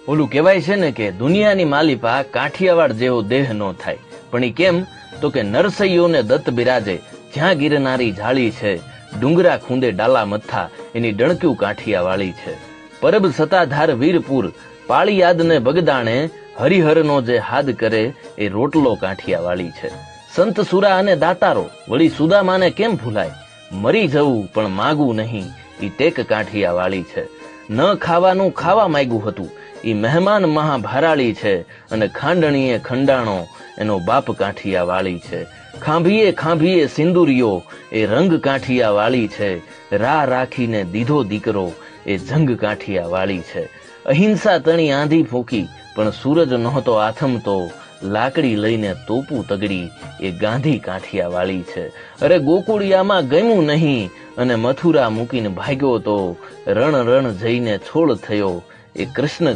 ઓલું કહેવાય છે ને કે દુનિયાની માલિપા કાઠિયાવાડ જેવો દેહ નો થાય, પણ ઈ કેમ? તો કે નરસૈયોને દત્ત બિરાજે, જ્યાં ગિરનારી જાળી છે, ડુંગરા ખૂંદે ડાલા મથા, એની ડણક્યું કાઠિયાવાળી છે. પરબ સતાધાર વીરપુર, પાળિયાદને બગદાણે, હરિહરનો જે હાદ કરે એ રોટલો કાઠિયાવાળી છે. સંત સુરા અને દાતારો, વળી સુદામાને કેમ ભૂલાય? મરી જવું પણ માગવું નહીં, ઈ ટેક કાઠિયાવાળી છે. ન ખાવાનું ખાવા માંગ્યું હતું, ઈ મહેમાન મહાભારાળી છે. અને ખાંડણીએ ખંડાણો, એનો બાપ કાઠિયાવાળી છે. ખાંભીએ ખાંભીએ સિંદુરિયો, એ રંગ કાઠિયાવાળી છે. રાહ રાખીને દીધો દીકરો, એ જંગ કાઠિયાવાળી છે. અહિંસા તણી આંધી ફૂંકી, પણ સૂરજ નહોતો આથમતો, લાકડી લઈને તોપું તગડી, એ ગાંધી કાઠિયાવાળી છે. અરે ગોકુળિયામાં ગમ્યું નહીં, અને મથુરા મૂકીને ભાગ્યો તો, રણ રણ જઈને છોડ થયો, એ કૃષ્ણ